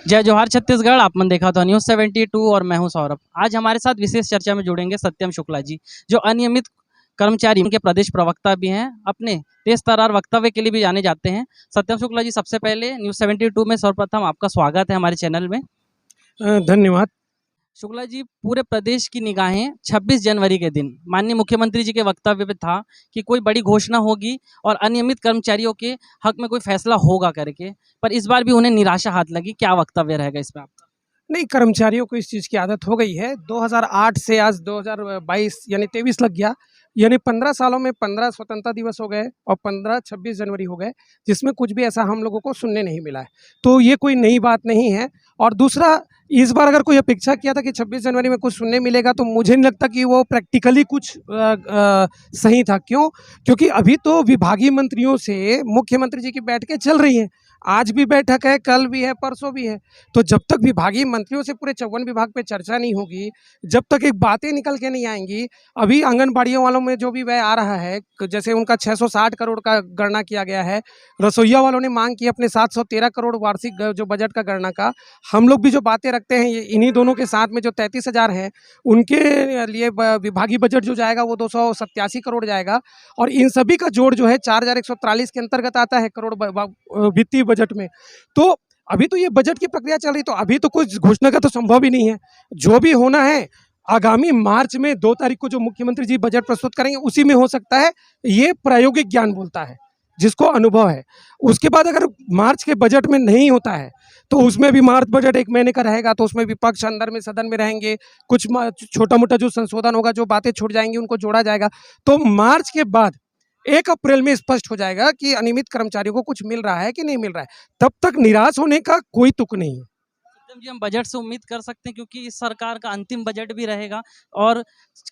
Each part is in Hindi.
जय जोहार छत्तीसगढ़। आप मन देखा तो न्यूज़ 72 और मैं हूं सौरभ। आज हमारे साथ विशेष चर्चा में जुड़ेंगे सत्यम शुक्ला जी, जो अनियमित कर्मचारी उनके प्रदेश प्रवक्ता भी हैं। अपने तेज तर्रार वक्तव्य के लिए भी जाने जाते हैं। सत्यम शुक्ला जी, सबसे पहले न्यूज़ 72 में सर्वप्रथम आपका स्वागत है हमारे चैनल में। धन्यवाद। शुक्ला जी, पूरे प्रदेश की निगाहें 26 जनवरी के दिन माननीय मुख्यमंत्री जी के वक्तव्य पे था कि कोई बड़ी घोषणा होगी और अनियमित कर्मचारियों के हक में कोई फैसला होगा करके, पर इस बार भी उन्हें निराशा हाथ लगी। क्या वक्तव्य रहेगा इसमें आपका? नहीं, कर्मचारियों को इस चीज़ की आदत हो गई है। 2008 से आज 2022 यानी 23 लग गया, यानी 15 सालों में 15 स्वतंत्रता दिवस हो गए और 15 26 जनवरी हो गए, जिसमें कुछ भी ऐसा हम लोगों को सुनने नहीं मिला है। तो ये कोई नई बात नहीं है। और दूसरा, इस बार अगर कोई अपेक्षा किया था कि 26 जनवरी में कुछ सुनने मिलेगा, तो मुझे नहीं लगता कि वो प्रैक्टिकली कुछ सही था। क्यों? क्योंकि अभी तो विभागीय मंत्रियों से मुख्यमंत्री जी की बैठकें चल रही हैं। आज भी बैठक है, कल भी है, परसों भी है। तो जब तक विभागीय मंत्रियों से पूरे 54 विभाग पे चर्चा नहीं होगी, जब तक एक बातें निकल के नहीं आएंगी। अभी आंगनबाड़ियों वालों में जो भी व्यय आ रहा है, जैसे उनका 660 करोड़ का गणना किया गया है। रसोइया वालों ने मांग की अपने 713 करोड़ वार्षिक जो बजट का गणना का। हम लोग भी जो बातें रखते हैं, इन्हीं दोनों के साथ में जो 33,000 हैं, उनके लिए विभागीय बजट जो जाएगा वो 287 करोड़ जाएगा। और इन सभी का जोड़ जो है 4143 के अंतर्गत आता है करोड़ वित्तीय बजट में। तो अभी तो ये बजट की प्रक्रिया चल रही, तो अभी तो कुछ घोषणा का तो संभव ही नहीं है। जो भी होना है आगामी मार्च में 2 तारीख को जो मुख्यमंत्री जी बजट प्रस्तुत करेंगे, उसी में हो सकता है। ये प्रायोगिक ज्ञान बोलता है, जिसको अनुभव है। उसके बाद अगर मार्च के बजट में नहीं होता है, तो उसमें भी मार्च बजट 1 महीने का रहेगा, तो उसमें विपक्ष अंदर में सदन में रहेंगे। कुछ छोटा मोटा जो संशोधन होगा, जो बातें छूट जाएंगी, उनको जोड़ा जाएगा। तो मार्च के बाद 1 अप्रैल में स्पष्ट हो जाएगा कि अनियमित कर्मचारियों को कुछ मिल रहा है कि नहीं मिल रहा है। तब तक निराश होने का कोई तुक नहीं है। सत्यम जी, हम बजट से उम्मीद कर सकते हैं, क्योंकि इस सरकार का अंतिम बजट भी रहेगा और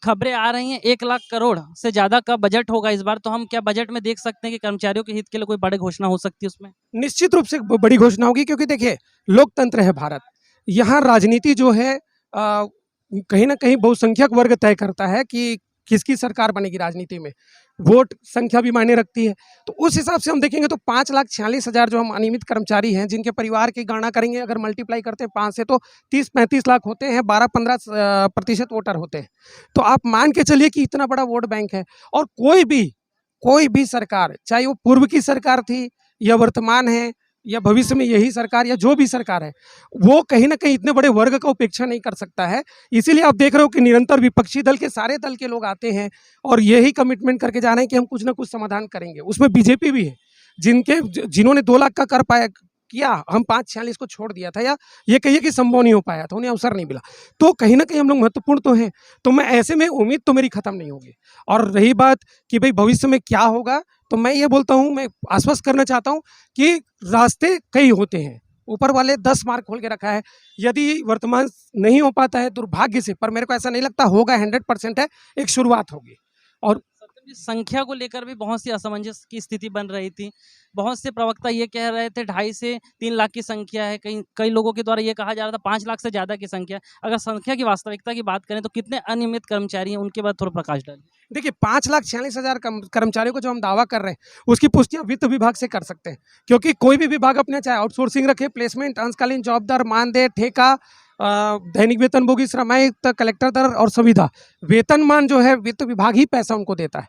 खबरें आ रही हैं 1 लाख करोड़ से ज़्यादा का बजट होगा इस बार। तो हम क्या बजट में देख सकते हैं कि कर्मचारियों के हित के लिए कोई बड़ी घोषणा हो सकती है उसमें? निश्चित रूप से बड़ी घोषणा होगी, क्योंकि देखिए, लोकतंत्र है भारत। यहाँ राजनीति जो है कहीं ना कहीं बहुसंख्यक वर्ग तय करता है कि किसकी सरकार बनेगी। राजनीति में वोट संख्या भी मायने रखती है। तो उस हिसाब से हम देखेंगे तो 5,46,000 जो हम अनियमित कर्मचारी हैं, जिनके परिवार की गणना करेंगे, अगर मल्टीप्लाई करते हैं 5 से, तो 30-35 लाख होते हैं। 12-15% वोटर होते हैं। तो आप मान के चलिए कि इतना बड़ा वोट बैंक है। और कोई भी सरकार, चाहे वो पूर्व की सरकार थी या वर्तमान है या भविष्य में यही सरकार या जो भी सरकार है, वो कहीं ना कहीं इतने बड़े वर्ग का उपेक्षा नहीं कर सकता है। इसीलिए आप देख रहे हो कि निरंतर विपक्षी दल के सारे दल के लोग आते हैं और यही कमिटमेंट करके जा रहे हैं कि हम कुछ ना कुछ समाधान करेंगे। उसमें बीजेपी भी है, जिन्होंने 2 लाख का कर पाया किया। हम 546 को छोड़ दिया था, या ये कहिए कि संभव नहीं हो पाया था, उन्हें अवसर नहीं मिला। तो कहीं ना कहीं हम लोग महत्वपूर्ण तो हैं। तो मैं ऐसे में उम्मीद तो मेरी खत्म नहीं होगी। और रही बात कि भाई भविष्य में क्या होगा, तो मैं ये बोलता हूँ, मैं आश्वस्त करना चाहता हूँ कि रास्ते कई होते हैं। ऊपर वाले 10 मार्ग खोल के रखा है। यदि वर्तमान नहीं हो पाता है, दुर्भाग्य से, पर मेरे को ऐसा नहीं लगता होगा, 100% है, एक शुरुआत होगी। और सत्यम जी, संख्या को लेकर भी बहुत सी असमंजस की स्थिति बन रही थी। बहुत से प्रवक्ता ये कह रहे थे 2.5 से 3 लाख की संख्या है। कई लोगों के द्वारा ये कहा जा रहा था 5 लाख से ज़्यादा की संख्या। अगर संख्या की वास्तविकता की बात करें तो कितने अनियमित कर्मचारी हैं, उनके बाद थोड़ा प्रकाश डालिए। देखिए, 5,46,000 कर्मचारियों को जो हम दावा कर रहे हैं, उसकी पुष्टि आप वित्त विभाग से कर सकते हैं। क्योंकि कोई भी विभाग अपने चाहे आउटसोर्सिंग रखे, प्लेसमेंट, अंशकालीन जॉब दर, मानदेय, ठेका, दैनिक वेतनभोगी, श्रमायुक्त, कलेक्टर दर और संविदा वेतनमान जो है, वित्त विभाग ही पैसा उनको देता है।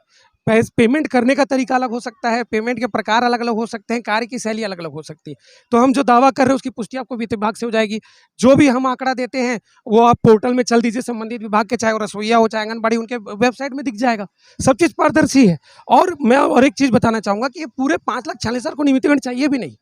पेमेंट करने का तरीका अलग हो सकता है, पेमेंट के प्रकार अलग अलग हो सकते हैं, कार्य की शैली अलग अलग हो सकती है। तो हम जो दावा कर रहे हैं, उसकी पुष्टि आपको वित्त विभाग से हो जाएगी। जो भी हम आंकड़ा देते हैं, वो आप पोर्टल में चल दीजिए, संबंधित विभाग के, चाहे वो रसोईया हो, चाहे आंगनबाड़ी, उनके वेबसाइट में दिख जाएगा। सब चीज़ पारदर्शी है। और मैं और एक चीज़ बताना चाहूँगा कि ये पूरे 5,46,000 को नियमितीकरण चाहिए भी नहीं।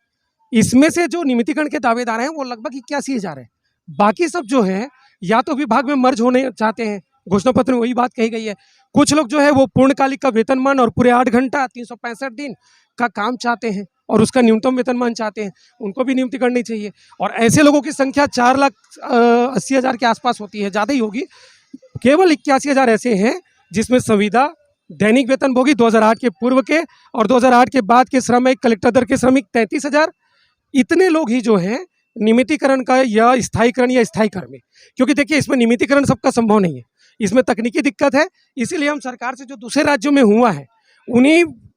इसमें से जो नियमितीकरण के दावेदार हैं, वो लगभग 81,000 हैं। बाकी सब जो है, या तो विभाग में मर्ज होने चाहते हैं, घोषणा पत्र में वही बात कही गई है। कुछ लोग जो है वो पूर्णकालिक का वेतनमान और पूरे 8 घंटा 365 दिन का काम चाहते हैं और उसका न्यूनतम वेतनमान चाहते हैं, उनको भी नियुक्ति करनी चाहिए। और ऐसे लोगों की संख्या 4,80,000 के आसपास होती है, ज़्यादा ही होगी। केवल 81,000 ऐसे हैं जिसमें संविदा, दैनिक वेतनभोगी 2008 के पूर्व के और 2008 के बाद के श्रमिक, कलेक्टर दर के श्रमिक 33,000, इतने लोग ही जो हैं नियमितीकरण का या स्थायीकरण या स्थायी कर्मी। क्योंकि देखिए, इसमें नियमितीकरण सबका संभव नहीं है, इसमें तकनीकी दिक्कत है। इसीलिए हम सरकार से जो दूसरे राज्यों में हुआ है,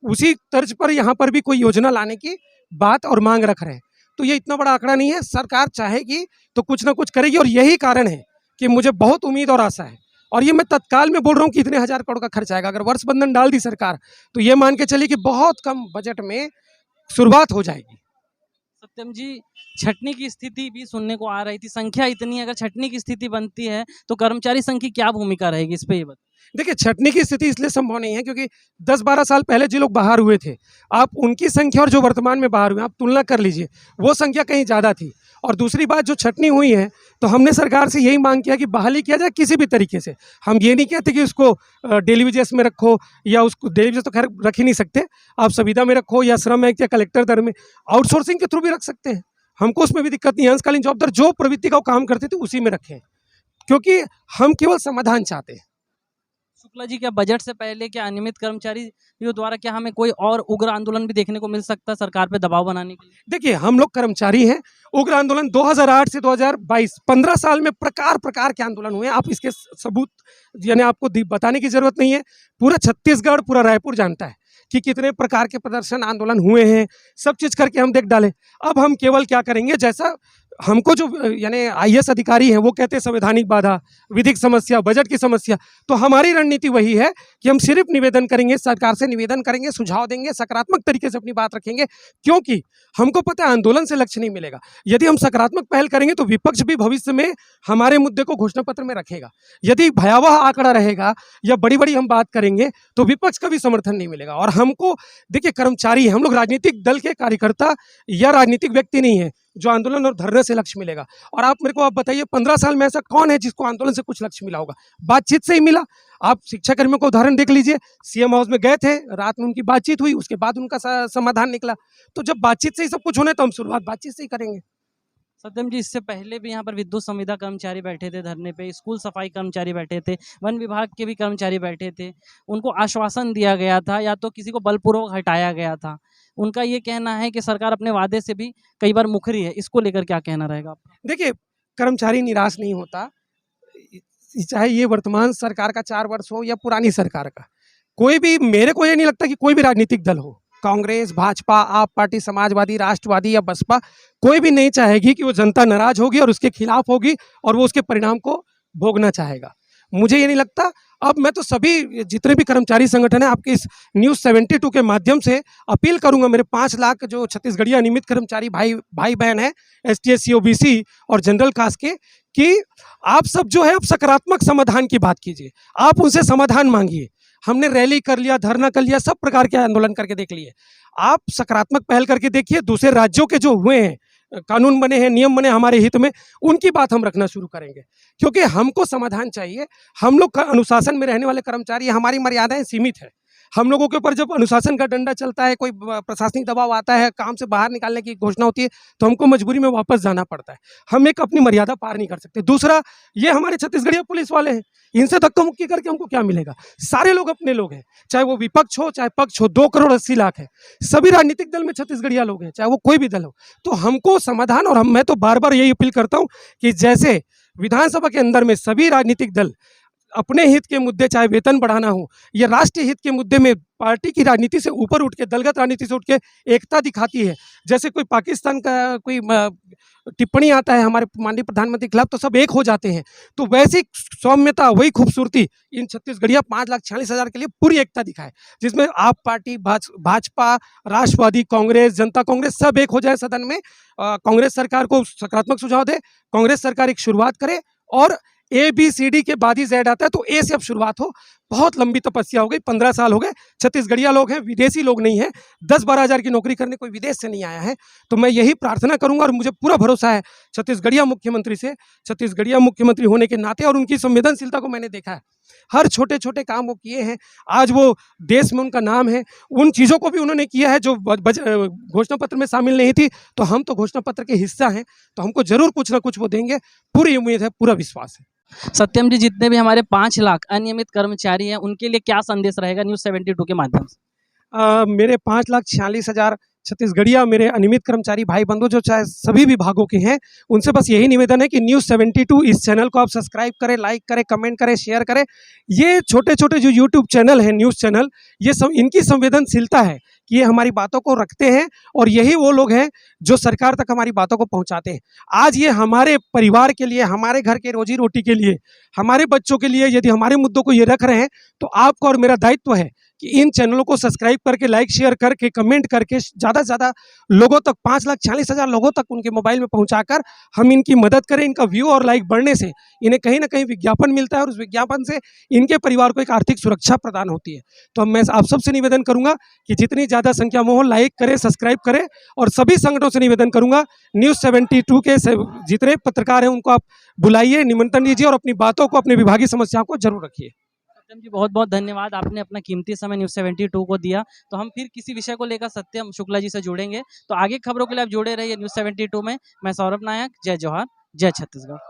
उसी तर्ज पर यहाँ पर भी कोई योजना लाने की बात और मांग रख रहे हैं। तो ये इतना बड़ा आंकड़ा नहीं है। सरकार चाहेगी तो कुछ ना कुछ करेगी, और यही कारण है कि मुझे बहुत उम्मीद और आशा है। और ये मैं तत्काल में बोल रहा हूँ कि इतने 1000 करोड़ का खर्च आएगा। अगर वर्ष बंधन डाल दी सरकार तो ये मान के चलिए कि बहुत कम बजट में शुरुआत हो जाएगी। सत्यम जी, छटनी की स्थिति भी सुनने को आ रही थी, संख्या इतनी है, अगर छटनी की स्थिति बनती है तो कर्मचारी संघ की क्या भूमिका रहेगी, इस पे ये बताइए। देखिए, छटनी की स्थिति इसलिए संभव नहीं है क्योंकि 10-12 साल पहले जो लोग बाहर हुए थे, आप उनकी संख्या और जो वर्तमान में बाहर हुए आप तुलना कर लीजिए, वो संख्या कहीं ज़्यादा थी। और दूसरी बात, जो छटनी हुई है तो हमने सरकार से यही मांग किया कि बहाली किया जाए किसी भी तरीके से। हम ये नहीं कहते कि उसको डेली वेजेस में रखो, या उसको डेली वेजेस तो खैर रख ही नहीं सकते, आप संविदा में रखो या श्रम एक्ट या कलेक्टर दर में, आउटसोर्सिंग के थ्रू भी रख सकते हैं, हमको उसमें भी दिक्कत नहीं है। अंशकालीन जॉब दर जो प्रवृत्ति का वो काम करते थे उसी में रखें, क्योंकि हम केवल समाधान चाहते हैं। शुक्ला जी, क्या बजट से पहले क्या अनियमित कर्मचारियों द्वारा क्या हमें कोई और उग्र आंदोलन भी देखने को मिल सकता है सरकार पे दबाव बनाने के लिए? देखिए, हम लोग कर्मचारी हैं। उग्र आंदोलन 2008 से 2022 15 साल में प्रकार प्रकार के आंदोलन हुए हैं। आप इसके सबूत यानी आपको बताने की जरूरत नहीं है। पूरा छत्तीसगढ़, पूरा रायपुर जानता है कि कितने प्रकार के प्रदर्शन आंदोलन हुए हैं। सब चीज़ करके हम देख डाले। अब हम केवल क्या करेंगे, जैसा हमको जो यानी आईएएस अधिकारी हैं वो कहते हैं संवैधानिक बाधा, विधिक समस्या, बजट की समस्या, तो हमारी रणनीति वही है कि हम सिर्फ निवेदन करेंगे, सरकार से निवेदन करेंगे, सुझाव देंगे, सकारात्मक तरीके से अपनी बात रखेंगे, क्योंकि हमको पता है आंदोलन से लक्ष्य नहीं मिलेगा। यदि हम सकारात्मक पहल करेंगे तो विपक्ष भी भविष्य में हमारे मुद्दे को घोषणा पत्र में रखेगा। यदि भयावह आंकड़ा रहेगा या बड़ी बड़ी हम बात करेंगे तो विपक्ष का भी समर्थन नहीं मिलेगा। और हमको देखिए, कर्मचारी हम लोग राजनीतिक दल के कार्यकर्ता या राजनीतिक व्यक्ति नहीं है जो आंदोलन और धरने से लक्ष्य मिलेगा। और आप मेरे को आप बताइए, 15 साल में ऐसा कौन है जिसको आंदोलन से कुछ लक्ष्य मिला होगा? बातचीत से ही मिला। आप शिक्षा कर्मियों का उदाहरण देख लीजिए, सीएम हाउस में गए थे, रात में उनकी बातचीत हुई, उसके बाद उनका समाधान निकला। तो जब बातचीत से ही सब कुछ होना है तो हम शुरुआत बातचीत से ही करेंगे। सत्यम जी, इससे पहले भी यहाँ पर विद्युत संविदा कर्मचारी बैठे थे धरने पे, स्कूल सफाई कर्मचारी बैठे थे, वन विभाग के भी कर्मचारी बैठे थे। उनको आश्वासन दिया गया था या तो किसी को बलपूर्वक हटाया गया था। उनका ये कहना है कि सरकार अपने वादे से भी कई बार मुखरी है। इसको लेकर क्या कहना रहेगा आपका? देखिए, कर्मचारी निराश नहीं होता, चाहे ये वर्तमान सरकार का 4 वर्ष हो या पुरानी सरकार का। कोई भी, मेरे को ये नहीं लगता कि कोई भी राजनीतिक दल हो, कांग्रेस, भाजपा, आप पार्टी, समाजवादी, राष्ट्रवादी या बसपा, कोई भी नहीं चाहेगी कि वो जनता नाराज होगी और उसके खिलाफ होगी और वो उसके परिणाम को भोगना चाहेगा। मुझे ये नहीं लगता। अब मैं तो सभी जितने भी कर्मचारी संगठन हैं, आपके इस न्यूज़ 72 के माध्यम से अपील करूंगा, मेरे 5 लाख जो छत्तीसगढ़िया नियमित कर्मचारी भाई बहन हैं, ST SC OBC और जनरल कास्ट के, कि आप सब जो है अब सकारात्मक समाधान की बात कीजिए, आप उनसे समाधान मांगिए। हमने रैली कर लिया, धरना कर लिया, सब प्रकार के आंदोलन करके देख लिए। आप सकारात्मक पहल करके देखिए। दूसरे राज्यों के जो हुए हैं, कानून बने हैं, नियम बने हमारे हित में, उनकी बात हम रखना शुरू करेंगे, क्योंकि हमको समाधान चाहिए। हम लोग अनुशासन में रहने वाले कर्मचारी, हमारी मर्यादाएं सीमित है। हम लोगों के ऊपर जब अनुशासन का डंडा चलता है, कोई प्रशासनिक दबाव आता है, काम से बाहर निकालने की घोषणा होती है, तो हमको मजबूरी में वापस जाना पड़ता है। हम एक अपनी मर्यादा पार नहीं कर सकते। दूसरा, ये हमारे छत्तीसगढ़िया पुलिस वाले हैं, इनसे धक्का मुक्की करके हमको क्या मिलेगा? सारे लोग अपने लोग हैं, चाहे वो विपक्ष हो चाहे पक्ष हो। 2 करोड़ 80 लाख है, सभी राजनीतिक दल में छत्तीसगढ़िया लोग हैं, चाहे वो कोई भी दल हो। तो हमको समाधान, और मैं तो बार बार यही अपील करता हूँ कि जैसे विधानसभा के अंदर में सभी राजनीतिक दल अपने हित के मुद्दे, चाहे वेतन बढ़ाना हो या राष्ट्रीय हित के मुद्दे में, पार्टी की राजनीति से ऊपर उठ के, दलगत राजनीति से उठ के एकता दिखाती है। जैसे कोई पाकिस्तान का कोई टिप्पणी आता है हमारे माननीय प्रधानमंत्री के खिलाफ तो सब एक हो जाते हैं, तो वैसी सौम्यता, वही खूबसूरती इन छत्तीसगढ़िया 5,46,000 के लिए पूरी एकता दिखाए, जिसमें आप पार्टी, भाजपा, राष्ट्रवादी, कांग्रेस, जनता कांग्रेस सब एक हो जाए सदन में। कांग्रेस सरकार को सकारात्मक सुझाव दे, कांग्रेस सरकार एक शुरुआत करे, और ABCD के बाद ही Z आता है, तो A से अब शुरुआत हो। बहुत लंबी तपस्या हो गई, 15 साल हो गए। छत्तीसगढ़िया लोग हैं, विदेशी लोग नहीं हैं। 10-12 हज़ार की नौकरी करने कोई विदेश से नहीं आया है। तो मैं यही प्रार्थना करूंगा, और मुझे पूरा भरोसा है छत्तीसगढ़िया मुख्यमंत्री से। छत्तीसगढ़िया मुख्यमंत्री होने के नाते और उनकी संवेदनशीलता को मैंने देखा है। हर छोटे छोटे काम वो किए हैं, आज वो देश में उनका नाम है। उन चीज़ों को भी उन्होंने किया है जो घोषणा पत्र में शामिल नहीं थी। तो हम तो घोषणा पत्र के हिस्सा हैं, तो हमको जरूर कुछ ना कुछ वो देंगे, पूरी उम्मीद है, पूरा विश्वास है। सत्यम जी, जितने भी हमारे 5 लाख अनियमित कर्मचारी हैं, उनके लिए क्या संदेश रहेगा न्यूज़ 72 के माध्यम से? मेरे 5,46,000 छत्तीसगढ़िया मेरे अनियमित कर्मचारी भाई बंधु जो चाहे सभी विभागों के हैं, उनसे बस यही निवेदन है कि न्यूज़ 72 इस चैनल को आप सब्सक्राइब करें, लाइक करें, कमेंट करें, शेयर करें। ये छोटे छोटे जो यूट्यूब चैनल हैं, न्यूज़ चैनल, ये सब इनकी संवेदनशीलता है कि ये हमारी बातों को रखते हैं और यही वो लोग हैं जो सरकार तक हमारी बातों को पहुंचाते हैं। आज ये हमारे परिवार के लिए, हमारे घर के रोजी रोटी के लिए, हमारे बच्चों के लिए यदि हमारे मुद्दों को ये रख रहे हैं तो आपका और मेरा दायित्व है कि इन चैनलों को सब्सक्राइब करके, लाइक शेयर करके, कमेंट करके ज़्यादा से ज़्यादा लोगों तक, 5,40,000 लोगों तक उनके मोबाइल में पहुंचाकर हम इनकी मदद करें। इनका व्यू और लाइक बढ़ने से इन्हें कहीं ना कहीं विज्ञापन मिलता है और उस विज्ञापन से इनके परिवार को एक आर्थिक सुरक्षा प्रदान होती है। तो मैं आप सबसे निवेदन करूंगा कि जितनी ज़्यादा संख्या में हो लाइक करें, सब्सक्राइब करें और सभी संगठनों से निवेदन करूंगा न्यूज़ 72 के जितने पत्रकार हैं उनको आप बुलाइए, निमंत्रण दीजिए और अपनी बातों को, अपनी विभागीय समस्याओं को जरूर रखिए। सत्यम जी, बहुत बहुत धन्यवाद, आपने अपना कीमती समय न्यूज़ 72 को दिया। तो हम फिर किसी विषय को लेकर सत्यम शुक्ला जी से जुड़ेंगे। तो आगे खबरों के लिए आप जुड़े रहिए न्यूज़ 72 में। मैं सौरभ नायक, जय जोहार, जय छत्तीसगढ़।